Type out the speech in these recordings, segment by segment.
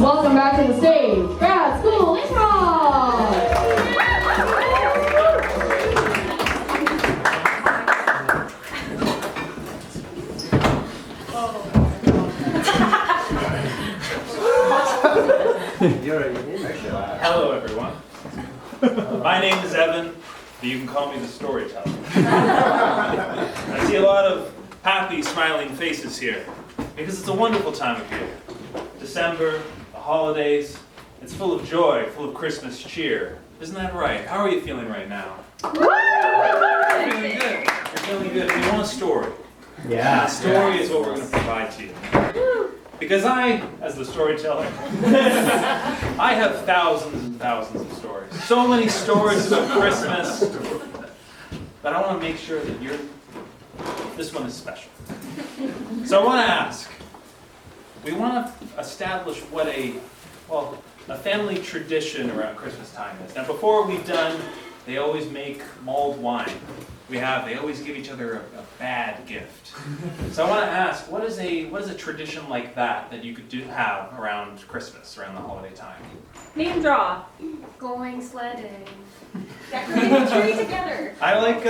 welcome back to the stage, Grad School Improv! Hello, everyone. My name is Evan, but you can call me the storyteller. I see a lot of happy, smiling faces here because it's a wonderful time of year. December, the holidays, it's full of joy, full of Christmas cheer. Isn't that right? How are you feeling right now? You're feeling good. You're feeling good. You want a story. Yeah. A story is what we're going to provide to you. Because I, as the storyteller, I have thousands and thousands of stories. So many stories about Christmas that I want to make sure that this one is special. So I want to ask, we want to establish what a family tradition around Christmas time is. Now before we've done, they always make mulled wine. They always give each other a bad gift. So I want to ask, what is a tradition like that you could have around Christmas, around the holiday time? Name draw. Going sledding. Decorating the tree together. I like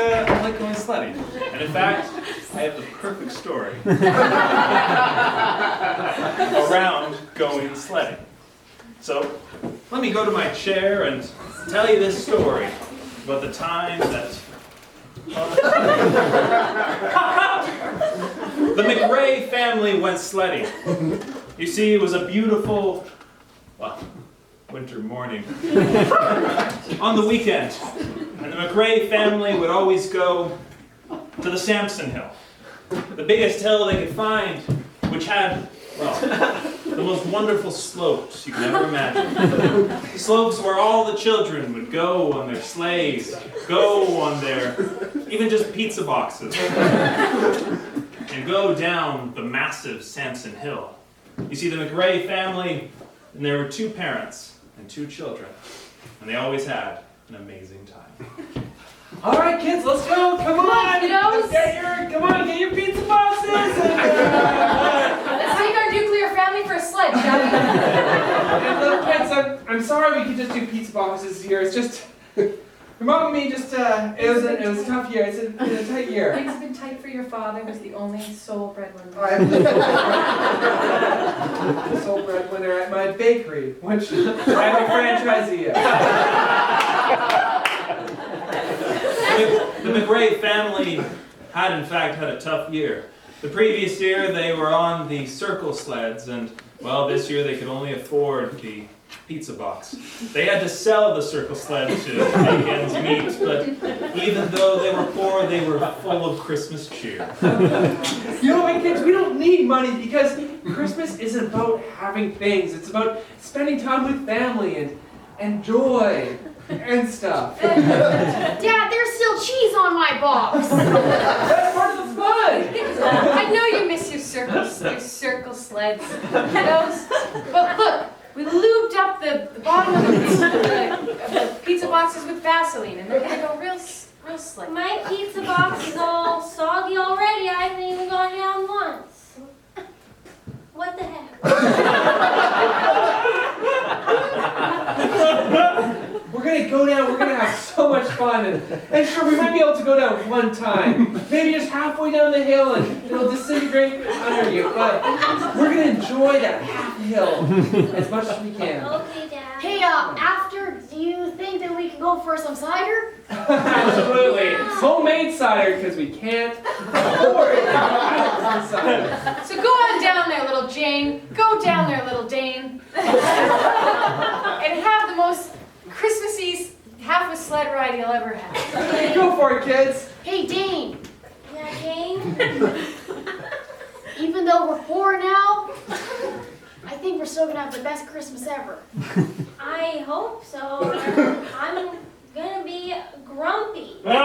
going sledding. And in fact, I have the perfect story around going sledding. So let me go to my chair and tell you this story about the time that the McRae family went sledding. You see, it was a beautiful, winter morning on the weekend. And the McRae family would always go to the Samson Hill, the biggest hill they could find, which had, the most wonderful slopes you could ever imagine. Slopes where all the children would go on their sleighs, go on their, even just pizza boxes, and go down the massive Samson Hill. You see, the McRae family, and there were 2 parents and 2 children, and they always had an amazing time. All right, kids, let's go. Come on, kiddos. Get your pizza boxes. Let's take our nuclear family for a sled, shall we? And little kids, I'm sorry we could just do pizza boxes here. It's just, your mom and me just, it was a tough year. It's been a tight year. Things have been tight for your father, who's the only sole breadwinner. I'm the sole breadwinner at my bakery, which I'm a franchisee of. The McRae family had in fact had a tough year. The previous year they were on the circle sleds, and this year they could only afford the pizza box. They had to sell the circle sled to make ends meet, but even though they were poor, they were full of Christmas cheer. You know what, kids? We don't need money because Christmas isn't about having things. It's about spending time with family and joy and stuff. Dad, there's still cheese on my box. That's part of the fun. I know you miss your circle sleds, kiddos. But look, we lubed up the bottom of the pizza boxes with Vaseline, and they're gonna go real slick. My pizza box is all soggy already. I haven't even gone down once. What the heck? We're gonna go down, we're gonna have so much fun, and sure, we might be able to go down one time. Maybe just halfway down the hill and it'll disintegrate under you, but we're gonna enjoy that half hill as much as we can. Okay, Dad. Hey, after, do you think that we can go for some cider? Absolutely. Homemade cider, because we can't afford cider. So go on down there, little Jane. Go down there, little Dane. And have the most Christmassy half a sled ride you'll ever have. Go for it, kids. Hey, Dane. Yeah, Dane? Even though we're poor now, I think we're still gonna have the best Christmas ever. I hope so. I'm gonna be grumpy. Come on,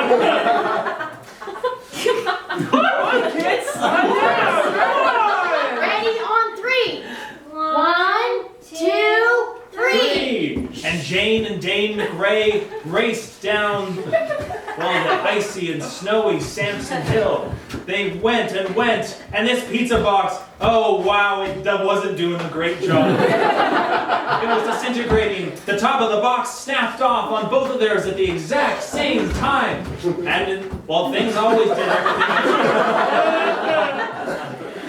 kids. Come on. Ready on 3. 1, 2, 3. And Jane and Dane McRae raced down the icy and snowy Samson Hill. They went and went, and this pizza box, oh wow, it wasn't doing a great job. It was disintegrating. The top of the box snapped off on both of theirs at the exact same time. And, things always did everything.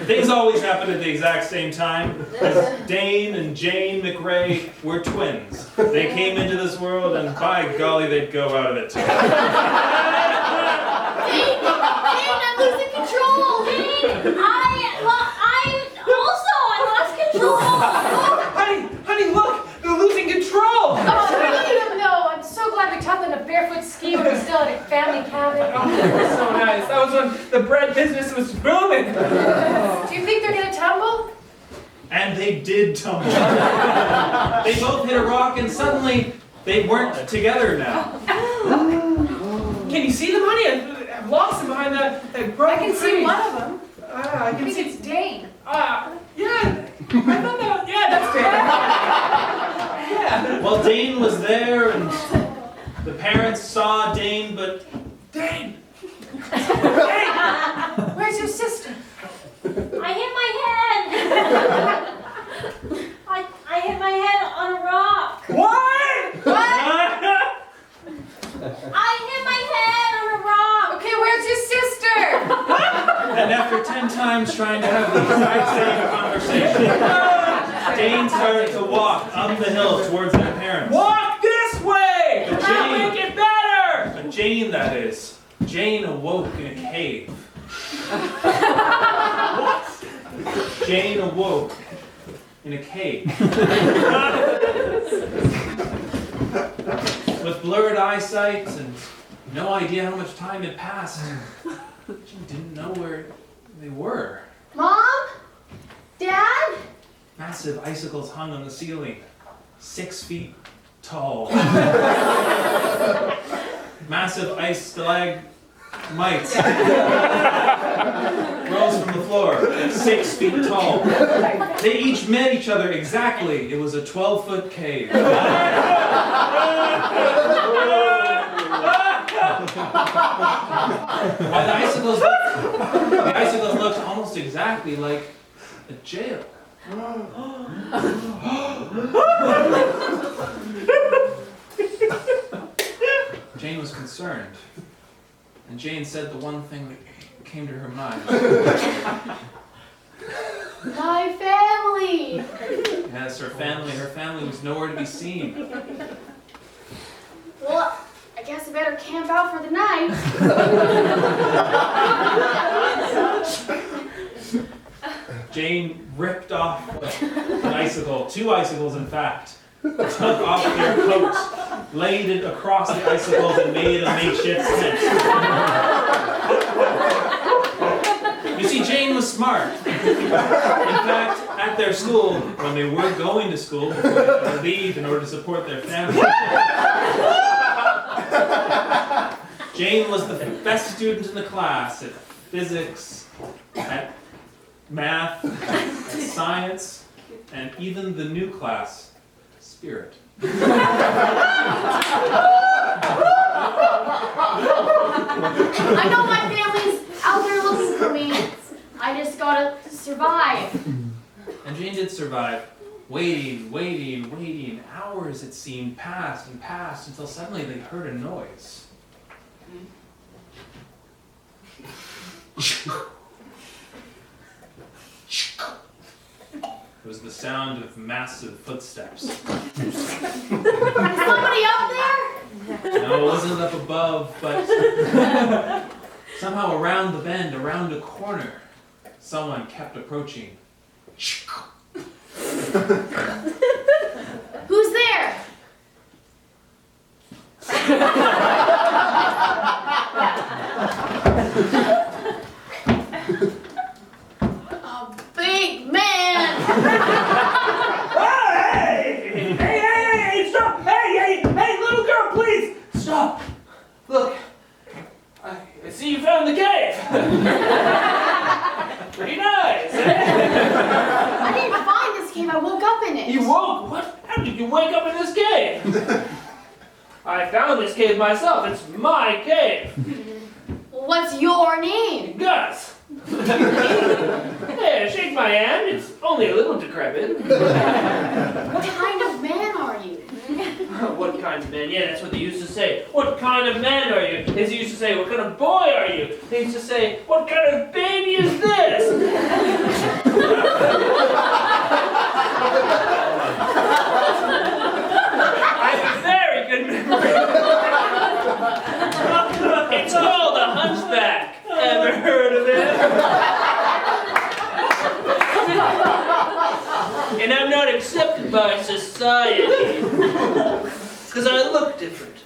Things always happened at the exact same time, as Dane and Jane McRae were twins. They came into this world, and by golly, they'd go out of it together. Dane, I'm losing control. Dane, I lost control. Honey, look! They're losing control! No, I'm so glad we taught them to barefoot ski when we're still at a family cabin. Oh, they were so nice. That was when the bread business was booming. Do you think they're gonna tumble? And they did tumble. They both hit a rock, and suddenly they weren't together now. Can you see them, honey? I've lost them behind that broken I can see tree. one of them. I I can think see. it's Dane. Yeah. I thought that. Yeah, that's Dane. Yeah. Well, Dane was there, and the parents saw Dane, but Dane. Where's your sister? I hit my head. I hit my head on a rock. What? I hit my head on a rock. Okay, where's your sister? And after 10 times trying to have the exact same conversation, Dane started to walk up the hill towards their parents. Walk this way. Jane. Make it better. Jane, that is. Jane awoke in a cave. Jane awoke in a cave. With blurred eyesight and no idea how much time had passed, she didn't know where they were. Mom? Dad? Massive icicles hung on the ceiling, 6 feet tall. Massive ice stalagmites rose from the floor, 6 feet tall. They each met each other exactly. It was a 12-foot cave. Why, the icicles looked almost exactly like a jail. Jane was concerned, and Jane said the one thing that came to her mind. My family. Yes, her family was nowhere to be seen. Well, I guess I better camp out for the night. Jane ripped off an icicle, 2 icicles in fact, took off their coats, laid it across the icicles, and made a makeshift tent. You see, Jane was smart. In fact, at their school, when they were going to school, before they had to leave in order to support their family, Jane was the best student in the class at physics, at math, at science, and even the new class, spirit. I know my family's out there looking for me. I just gotta survive. And Jane did survive. Waiting. Hours, it seemed, passed and passed until suddenly they heard a noise. It was the sound of massive footsteps. Is somebody up there? No, it wasn't up above, but somehow around the bend, around a corner, someone kept approaching. Who's there? A big man. Hey, stop! Hey, little girl, please! Stop! Look, I see you found the cave. Pretty nice. I didn't find this cave. I woke up in it. You woke? What? How did you wake up in this cave? I found this cave myself. It's my cave. What's your name? Gus. Yeah, shake my hand. It's only a little decrepit. What kind man. Yeah, that's what they used to say. What kind of man are you? They used to say, what kind of boy are you? They used to say, what kind of baby is this? I have a very good memory. It's called a hunchback. Ever heard of it? And I'm not accepted by society because I look different.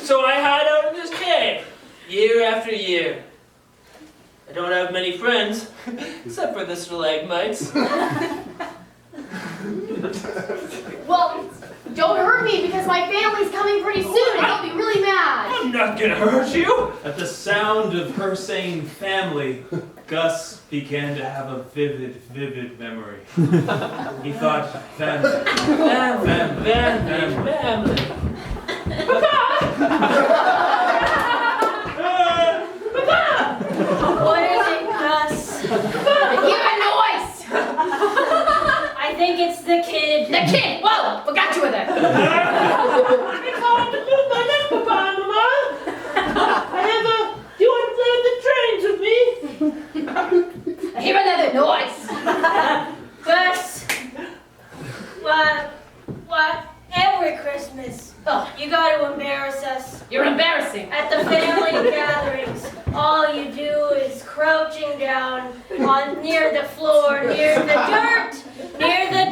So I hide out in this cave year after year. I don't have many friends except for the stalagmites. Well, don't hurt me because my family's coming pretty soon and they'll be really mad. I'm not gonna hurt you. At the sound of her saying family, Gus began to have a vivid memory. He thought, family. What is it, Gus? Give a noise! I think it's the kid. The kid! Whoa! What got you with it? It's hard to move my neck, Papa and Mama. Do you want to play with the trains with me? Hear another noise! Gus. What? Every Christmas, you gotta embarrass us. You're embarrassing. At the family gatherings, all you do is crouching down near the floor, near the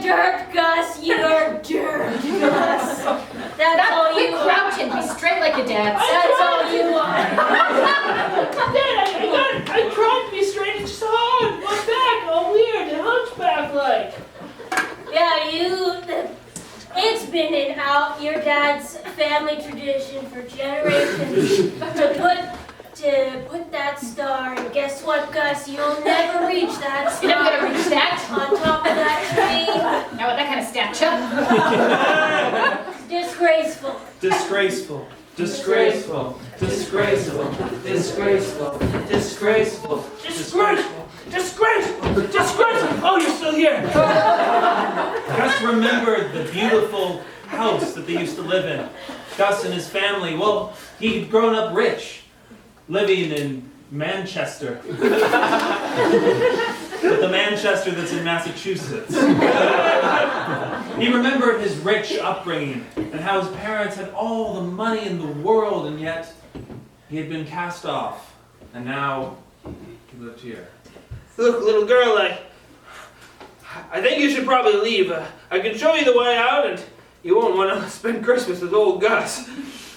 dirt, Gus. You're dirt, Gus. That's all Quit you crouching. Be straight like your dad. That's all you are. Dad, I tried to be straight, it's just hard. My back, all weird and hunchback-like. Yeah, it's been your dad's family tradition for generations to put that star. And guess what, Gus? You'll never reach that star. You're never gonna reach that. On top of that tree. Now with that kind of stature. Disgraceful. Disgraceful. Disgraceful. Disgraceful. Disgraceful. Disgraceful. Disgraceful! Disgraceful! Disgraceful! Oh, you're still here! Gus remembered the beautiful house that they used to live in. Gus and his family, well, he'd grown up rich, living in Manchester. But the Manchester that's in Massachusetts. He remembered his rich upbringing and how his parents had all the money in the world, and yet he had been cast off. And now he lived here. Look, little girl, I think you should probably leave. I can show you the way out, and you won't want to spend Christmas with old Gus.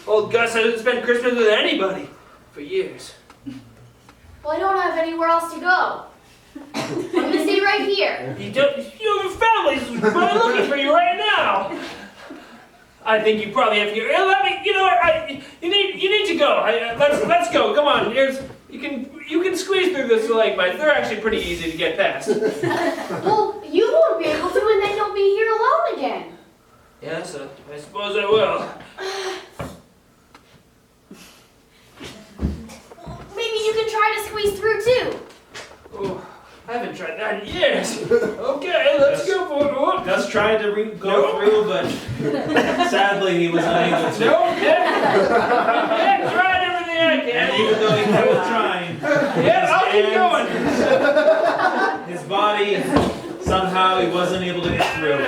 Old Gus hasn't spent Christmas with anybody for years. Well, I don't have anywhere else to go. I'm gonna stay right here. Your family's probably looking for you right now. I think you probably have to get. You know what? You need to go. Let's go. Come on. You can squeeze through this stalagmites. They're actually pretty easy to get past. Well, you won't be able to, and then you'll be here alone again. Yes, I suppose I will. Maybe you can try to squeeze through too. Oh, I haven't tried that in years. Okay, let's go for it. Gus tried to go through, but sadly he was unable to. Nope. Yeah, tried everything I can. And even though he kept trying, Yeah, I'll keep going. his body, somehow he wasn't able to get through.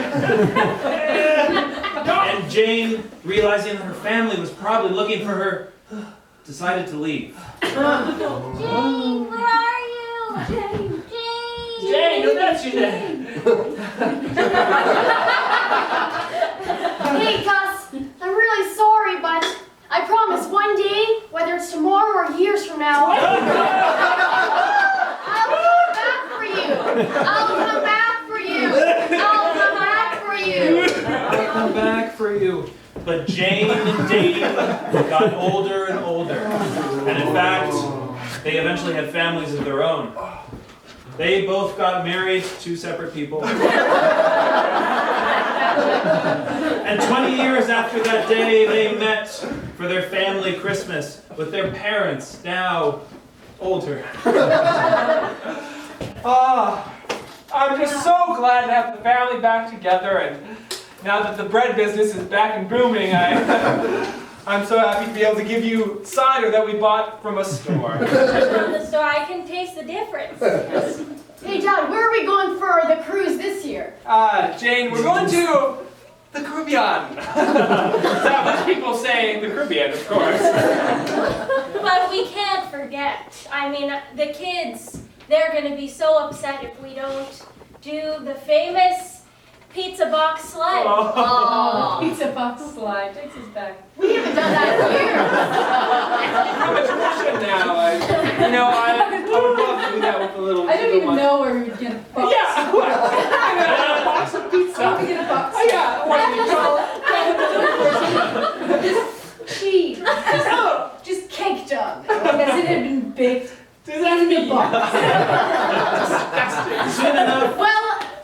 And Jane, realizing that her family was probably looking for her, decided to leave. Jane, where are you? Jane. Jane, no, that's your name. Hey, Gus. I'm really sorry, but I promise one day, whether it's tomorrow or years from now, I'll come back for you. I'll come back for you. I'll come back for you. I'll come back for you. But Jane and Dave got older and older. And in fact, they eventually had families of their own. They both got married, two separate people. And 20 years after that day, they met for their family Christmas with their parents, now older. I'm just so glad to have the family back together, and now that the bread business is back and booming, I'm so happy to be able to give you cider that we bought from a store. From the store, I can taste the difference. Hey, Dad, where are we going for the cruise this year? Jane, we're going to the Caribbean. That's what people say, the Caribbean, of course. But we can't forget. I mean, the kids, they're going to be so upset if we don't do the famous pizza box sled. Oh, pizza box slide takes us back. We haven't done that in years. It's become a tradition now. I would love to do that with the little. I don't even know where we would get a box. Yeah, a box of pizza. How do we get a box? Oh, yeah, Just cheese. Just caked up. As it had been baked in the box.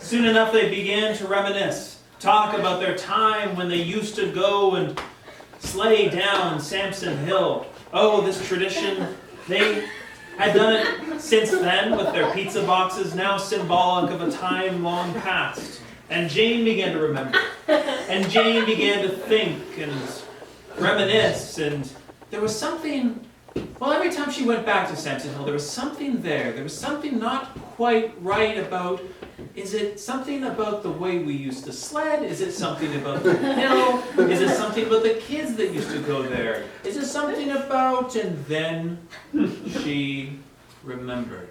Soon enough, they began to reminisce, talk about their time when they used to go and sleigh down Sampson Hill. Oh, this tradition, they had done it since then with their pizza boxes, now symbolic of a time long past. And Jane began to remember. And Jane began to think and reminisce. And there was something, well, every time she went back to Sampson Hill, there was something there. There was something not quite right about, is it something about the way we used to sled? Is it something about the hill? Is it something about the kids that used to go there? Is it something about, and then she remembered.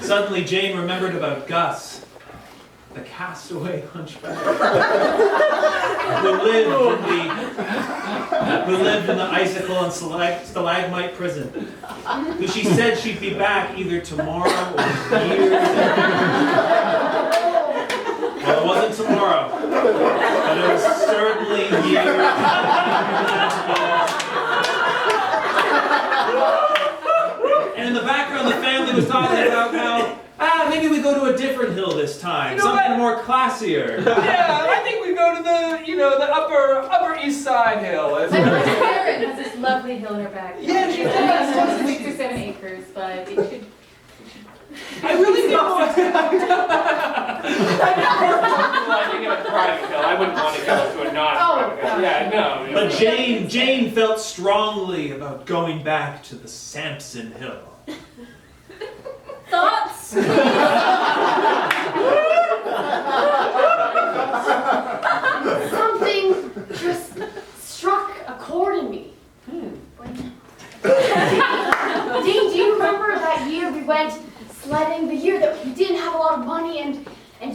Suddenly Jane remembered about Gus, the castaway hunchback, who lived in the icicle and stalagmite prison, who she said she'd be back either tomorrow or years. Well, it wasn't tomorrow, but it was certainly years. And in the background, the family was talking about how, maybe we go to a different hill this time, something more classier. Yeah, I think we go to the upper East Side hill. My friend Karen has this lovely hill in her back. Yeah, she does. It's 6 or 7 acres, but it should. I really don't want to. I get a private hill. I wouldn't want to go to a non-private hill. Yeah, no. But Jane felt strongly about going back to the Sampson Hill. Thoughts? Something just struck a chord in me. Dean, do you remember that year we went sledding? The year that we didn't have a lot of money and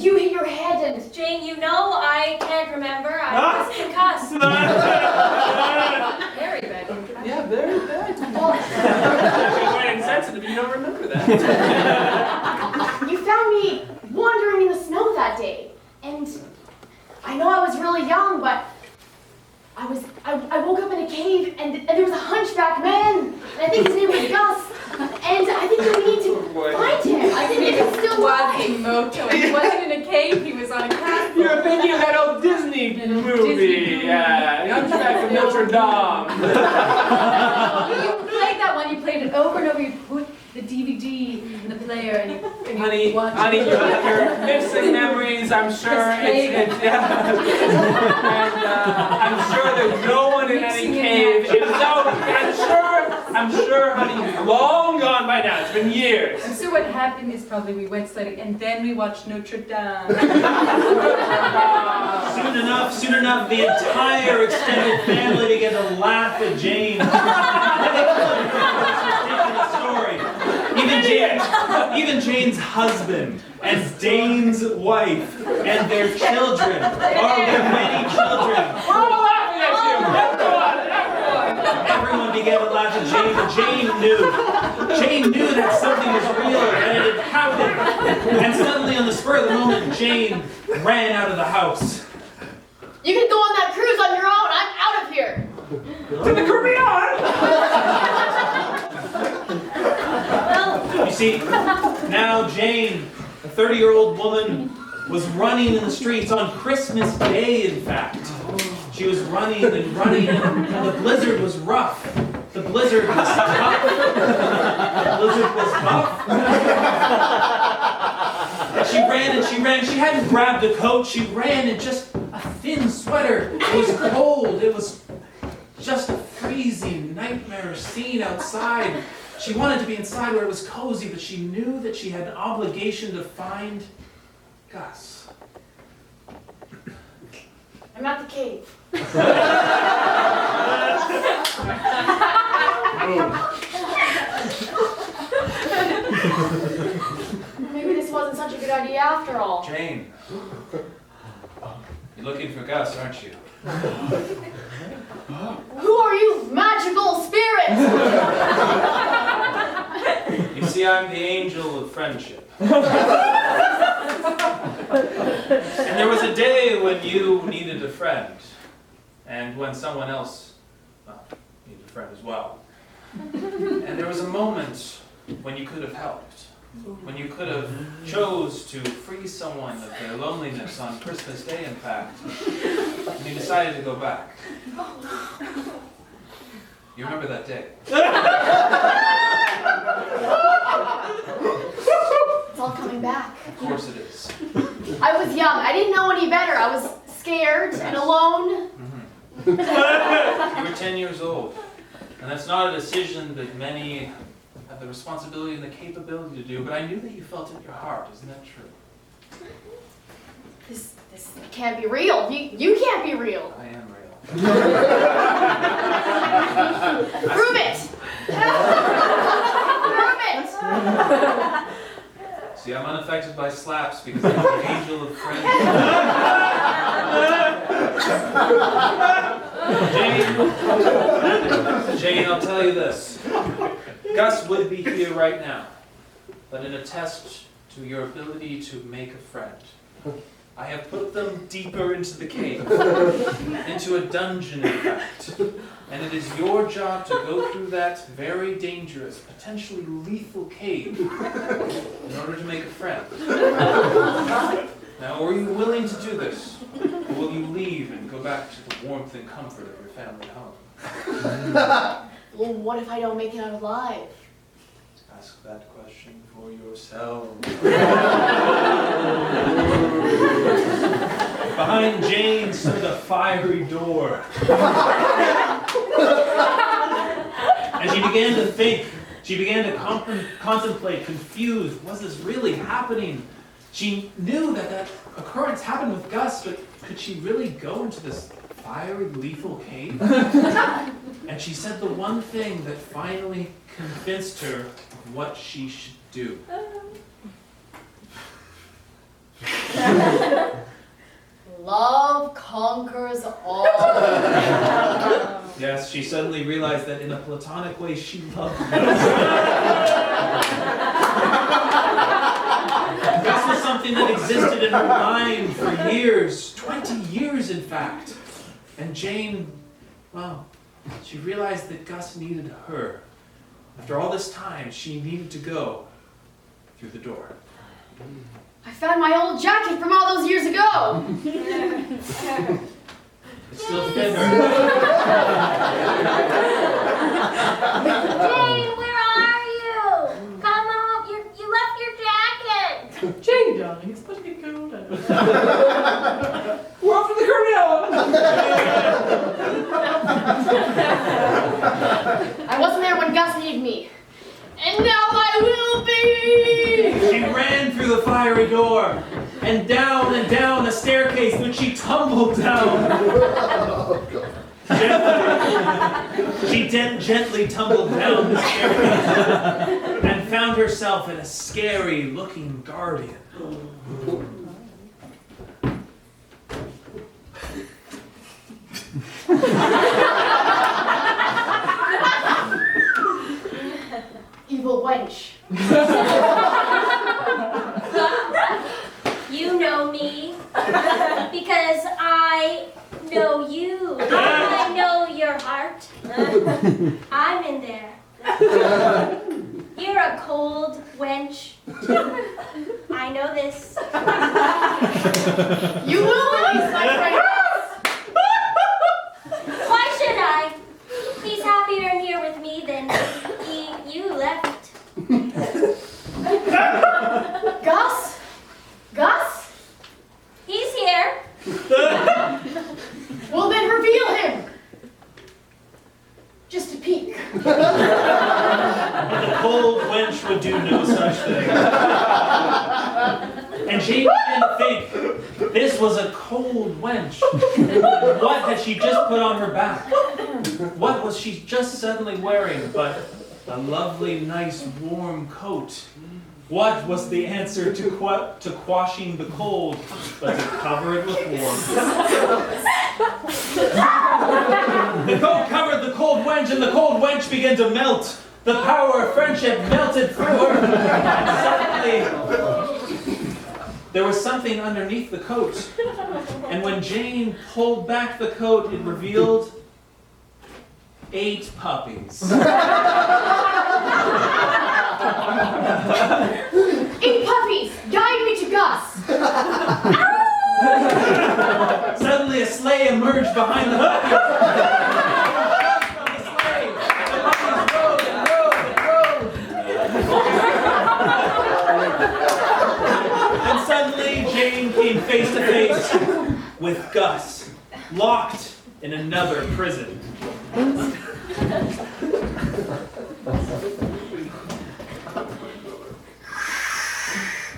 you hit your head and... Jane, you know I can't remember. I was concussed. Very bad. Yeah, very bad. Well, You're quite insensitive. You don't remember that. you found me wandering in the snow that day. And I know I was really young, but I woke up in a cave and there was a hunchback man. And I think his name was Gus. And I think we need to find him. I think he's still alive. Quasimodo. He wasn't in a cave, he was on a castle. You're thinking of that old Disney movie. Yeah, Hunchback of Notre Dame. You played that one, you played it over and over, you put the DVD in the player and you watched Honey, it. you're missing memories, I'm sure. And I'm sure there's no one in any cave. I'm sure, honey, you're long gone by now. It's been years. And so what happened is probably we went sledding and then we watched Notre Dame. Soon enough, the entire extended family began to laugh at Jane. Even Jane's husband and Dane's wife and their children, their many children. We're all laughing at you. Everyone began to laugh at Jane, but Jane knew that something was real and it had happened. And suddenly, on the spur of the moment, Jane ran out of the house. You can go on that cruise on your own. I'm out of here. To the Caribbean! You see, now Jane, a 30-year-old woman, was running in the streets on Christmas Day, in fact. She was running and the blizzard was rough. The blizzard was tough. The blizzard was tough. And she ran ran. She hadn't grabbed a coat. She ran in just a thin sweater. It was cold. It was just a freezing nightmare scene outside. She wanted to be inside where it was cozy, but she knew that she had an obligation to find Gus. I'm at the cave. Maybe this wasn't such a good idea after all. Jane, you're looking for Gus, aren't you? Who are you, magical spirits? You see, I'm the angel of friendship. And there was a day when you needed a friend, and when someone else, well, needed a friend as well. And there was a moment when you could have helped, when you could have chose to free someone of their loneliness on Christmas Day, in fact, and you decided to go back. You remember that day? It's all coming back. Of course it is. I was young. I didn't know any better. I was scared and alone. You were 10 years old. And that's not a decision that many have the responsibility and the capability to do, but I knew that you felt it in your heart. Isn't that true? This can't be real. You can't be real. I am real. Prove it. Prove it. See, I'm unaffected by slaps because I'm the angel of friendship. Jane, I'll tell you this. Gus would be here right now, but in a test to your ability to make a friend, I have put them deeper into the cave, into a dungeon, in fact. And it is your job to go through that very dangerous, potentially lethal cave in order to make a friend. Now, are you willing to do this? Or will you leave and go back to the warmth and comfort of your family home? Well, what if I don't make it out alive? Ask that question for yourself. Behind Jane stood a fiery door. And she began to think. She began to contemplate, confused. Was this really happening? She knew that occurrence happened with Gus, but could she really go into this fiery, lethal cave? And she said the one thing that finally convinced her of what she should do. Love conquers all. Yes, she suddenly realized that in a platonic way she loved Gus. Gus was something that existed in her mind for years, 20 years in fact. And Jane, well, she realized that Gus needed her. After all this time, she needed to go through the door. I found my old jacket from all those years ago. It still fit her. Jane, where are you? Come on, you left your jacket. Jane, darling, it's supposed to be cold out. We're off to the Cornell. I wasn't there when Gus needed me. And now I will be! She ran through the fiery door and down a staircase, which she tumbled down. She gently tumbled down the staircase and found herself in a scary-looking guardian. Evil wench. You know me because I know you. I know your heart. I'm in there. You're a cold wench. I know this. You will release my friend. Why should I? He's happier here with me than you left. Gus? Gus? Jane began to think this was a cold wench. What had she just put on her back? What was she just suddenly wearing but a lovely, nice, warm coat? What was the answer to quashing the cold but to cover it with warmth? The coat covered the cold wench, and the cold wench began to melt. The power of friendship melted through her. And suddenly, there was something underneath the coat. And when Jane pulled back the coat, it revealed 8 puppies. 8 puppies! Guide me to Gus! Suddenly, a sleigh emerged behind the puppies. And suddenly, Jane came face to face with Gus, locked in another prison.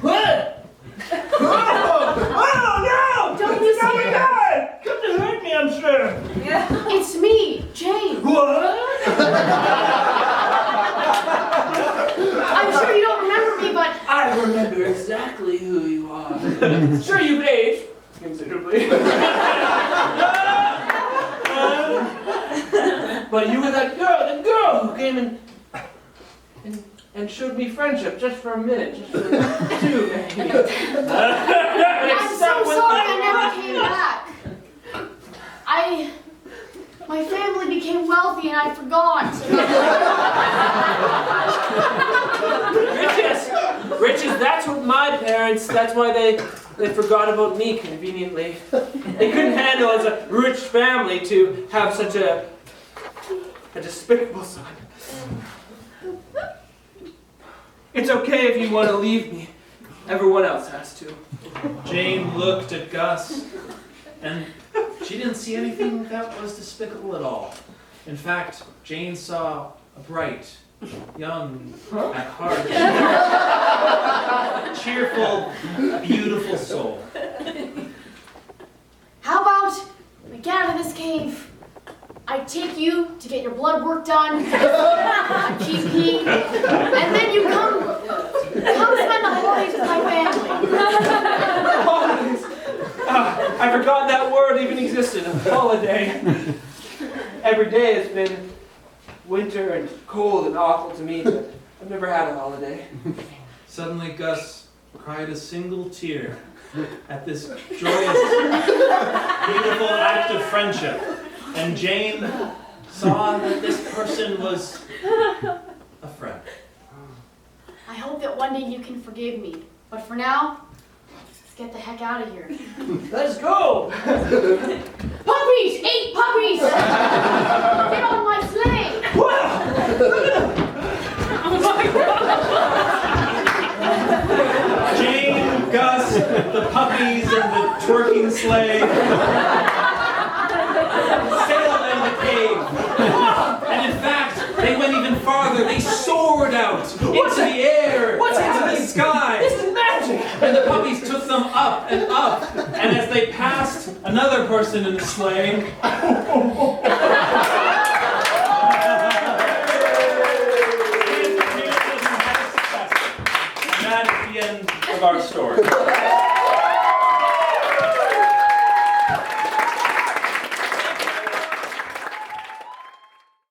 What? Oh no! Don't you see it? Come to hurt me, I'm sure. It's me, Jane. What? I'm sure you don't remember me, but I remember exactly who you are. Sure, you've aged considerably. But you were that girl, the girl who came and showed me friendship just for a minute, just for 2 maybe. I'm so sorry I never came back. My family became wealthy and I forgot. Riches, that's what my parents, that's why they forgot about me conveniently. They couldn't handle as a rich family to have such a despicable son. It's okay if you want to leave me. Everyone else has to. Jane looked at Gus, and she didn't see anything that was despicable at all. In fact, Jane saw a bright, young, at heart, cheerful, beautiful soul. How about we get out of this cave? I take you to get your blood work done, a GP, and then you come spend the holidays with my family. Holidays! I forgot that word even existed, a holiday. Every day has been winter and cold and awful to me, but I've never had a holiday. Suddenly, Gus cried a single tear at this joyous, beautiful act of friendship. And Jane saw that this person was a friend. I hope that one day you can forgive me. But for now, let's get the heck out of here. Let's go! Puppies! 8 puppies! Get on my sleigh! Jane, Gus, the puppies, and the twerking sleigh sailed in the cave. And in fact, they went even farther. They soared out into the air, into the sky. This is magic! And the puppies took them up and up. And as they passed another person in the sleigh, and that is the end of our story.